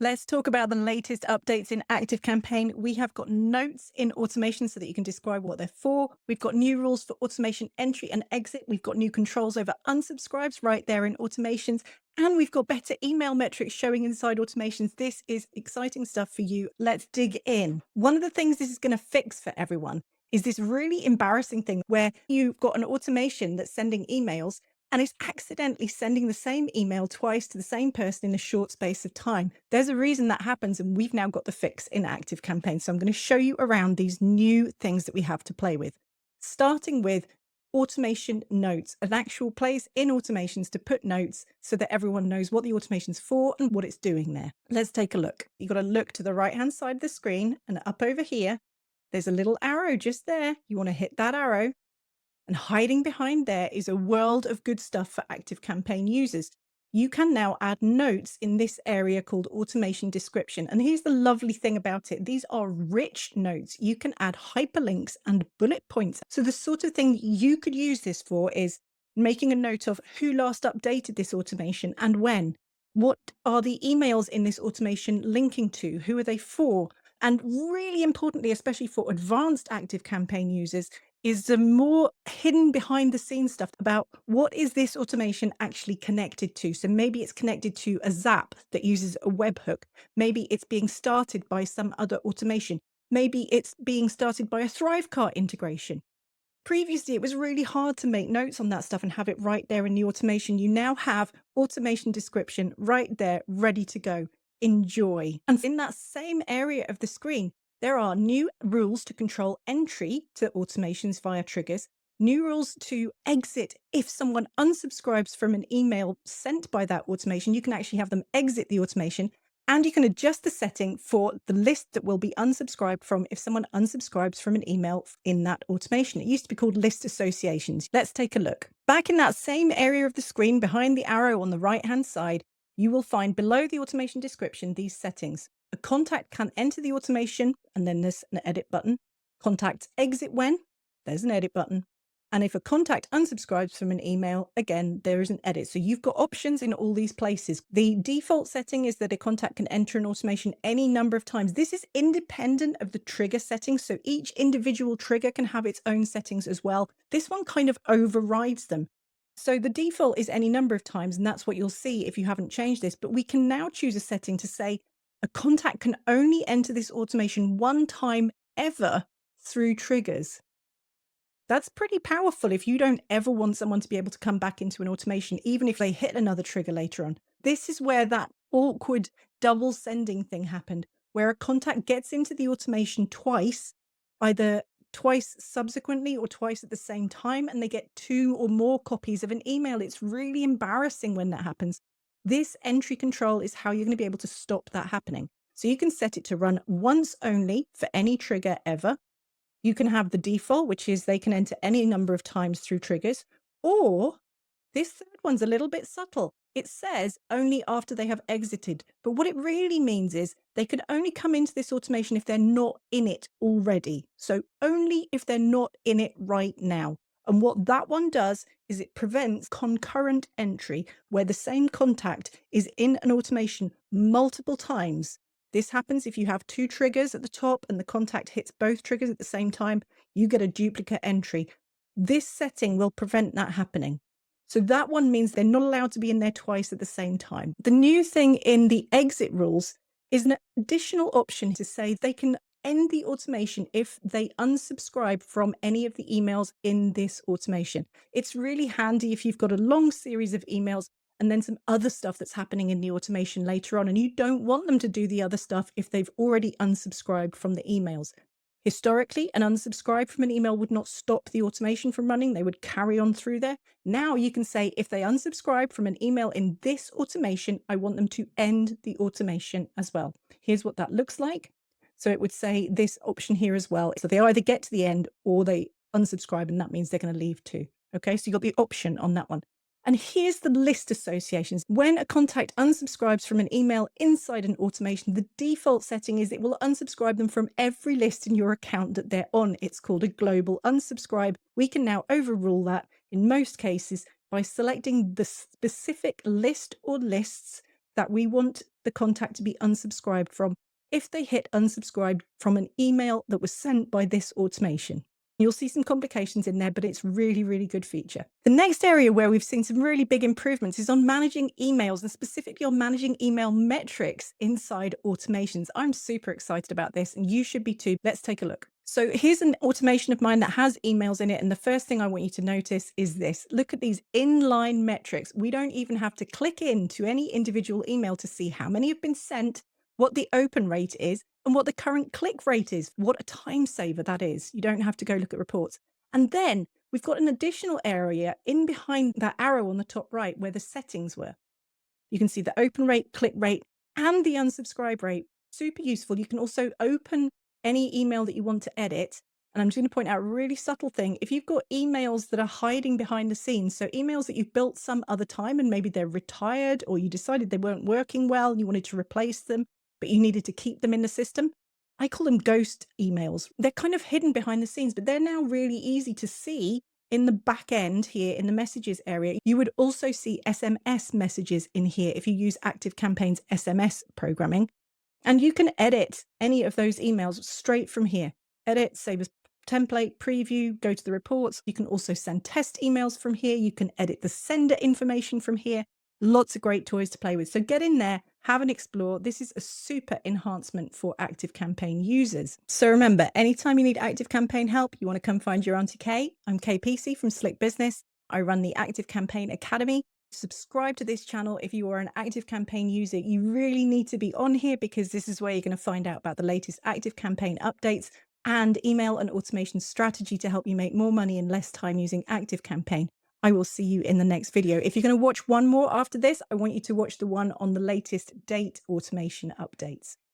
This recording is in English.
Let's talk about the latest updates in ActiveCampaign. We have got notes in automation so that you can describe what they're for. We've got new rules for automation entry and exit. We've got new controls over unsubscribes right there in automations. And we've got better email metrics showing inside automations. This is exciting stuff for you. Let's dig in. One of the things this is going to fix for everyone is this really embarrassing thing where you've got an automation that's sending emails and it's accidentally sending the same email twice to the same person in a short space of time. There's a reason that happens, and we've now got the fix in ActiveCampaign. So I'm going to show you around these new things that we have to play with, starting with automation notes, an actual place in automations to put notes so that everyone knows what the automation's for and what it's doing there. Let's take a look. You've got to look to the right-hand side of the screen, and up over here, there's a little arrow just there. You want to hit that arrow. And hiding behind there is a world of good stuff for ActiveCampaign users. You can now add notes in this area called automation description. And here's the lovely thing about it. These are rich notes. You can add hyperlinks and bullet points. So the sort of thing you could use this for is making a note of who last updated this automation and when. What are the emails in this automation linking to? Who are they for? And really importantly, especially for advanced ActiveCampaign users, is the more hidden behind the scenes stuff about what is this automation actually connected to. So maybe it's connected to a Zap that uses a webhook. Maybe it's being started by some other automation. Maybe it's being started by a Thrivecart integration. Previously, it was really hard to make notes on that stuff and have it right there in the automation. You now have automation description right there, ready to go. Enjoy. And in that same area of the screen, there are new rules to control entry to automations via triggers, new rules to exit if someone unsubscribes from an email sent by that automation. You can actually have them exit the automation. And you can adjust the setting for the list that will be unsubscribed from if someone unsubscribes from an email in that automation. It used to be called list associations. Let's take a look. Back in that same area of the screen behind the arrow on the right-hand side, you will find below the automation description these settings. A contact can enter the automation, and then there's an edit button. Contacts exit when, there's an edit button. And if a contact unsubscribes from an email, again, there is an edit. So you've got options in all these places. The default setting is that a contact can enter an automation any number of times. This is independent of the trigger settings. So each individual trigger can have its own settings as well. This one kind of overrides them. So the default is any number of times, and that's what you'll see if you haven't changed this. But we can now choose a setting to say a contact can only enter this automation one time ever through triggers. That's pretty powerful if you don't ever want someone to be able to come back into an automation, even if they hit another trigger later on. This is where that awkward double sending thing happened, where a contact gets into the automation twice, either twice subsequently or twice at the same time, and they get 2 or more copies of an email. It's really embarrassing when that happens. This entry control is how you're going to be able to stop that happening. So you can set it to run once only for any trigger ever. You can have the default, which is they can enter any number of times through triggers, or this third one's a little bit subtle. It says only after they have exited. But what it really means is they can only come into this automation if they're not in it already. So only if they're not in it right now. And what that one does is it prevents concurrent entry where the same contact is in an automation multiple times. This happens if you have 2 triggers at the top and the contact hits both triggers at the same time, you get a duplicate entry. This setting will prevent that happening. So that one means they're not allowed to be in there twice at the same time. The new thing in the exit rules is an additional option to say they can end the automation if they unsubscribe from any of the emails in this automation. It's really handy if you've got a long series of emails and then some other stuff that's happening in the automation later on, and you don't want them to do the other stuff if they've already unsubscribed from the emails. Historically, an unsubscribe from an email would not stop the automation from running. They would carry on through there. Now you can say, if they unsubscribe from an email in this automation, I want them to end the automation as well. Here's what that looks like. So it would say this option here as well. So they either get to the end or they unsubscribe, and that means they're going to leave too. Okay, so you've got the option on that one. And here's the list associations. When a contact unsubscribes from an email inside an automation, the default setting is it will unsubscribe them from every list in your account that they're on. It's called a global unsubscribe. We can now overrule that in most cases by selecting the specific list or lists that we want the contact to be unsubscribed from if they hit unsubscribe from an email that was sent by this automation. You'll see some complications in there, but it's really, really good feature. The next area where we've seen some really big improvements is on managing emails, and specifically on managing email metrics inside automations. I'm super excited about this, and you should be too. Let's take a look. So here's an automation of mine that has emails in it. And the first thing I want you to notice is this. Look at these inline metrics. We don't even have to click into any individual email to see how many have been sent, what the open rate is, and what the current click rate is. What a time saver that is. You don't have to go look at reports. And then we've got an additional area in behind that arrow on the top right where the settings were. You can see the open rate, click rate, and the unsubscribe rate. Super useful. You can also open any email that you want to edit. And I'm just going to point out a really subtle thing. If you've got emails that are hiding behind the scenes, so emails that you've built some other time and maybe they're retired, or you decided they weren't working well and you wanted to replace them, but you needed to keep them in the system, I call them ghost emails. They're kind of hidden behind the scenes, but they're now really easy to see in the back end here in the messages area. You would also see SMS messages in here if you use ActiveCampaign's SMS programming. And you can edit any of those emails straight from here. Edit, save as template, preview, go to the reports. You can also send test emails from here. You can edit the sender information from here. Lots of great toys to play with. So get in there, have an explore. This is a super enhancement for ActiveCampaign users. So remember, anytime you need ActiveCampaign help, you want to come find your Auntie Kay. I'm Kay Peacey from Slick Business. I run the ActiveCampaign Academy. Subscribe to this channel if you are an ActiveCampaign user. You really need to be on here because this is where you're going to find out about the latest ActiveCampaign updates and email and automation strategy to help you make more money in less time using ActiveCampaign. I will see you in the next video. If you're going to watch one more after this, I want you to watch the one on the latest date automation updates.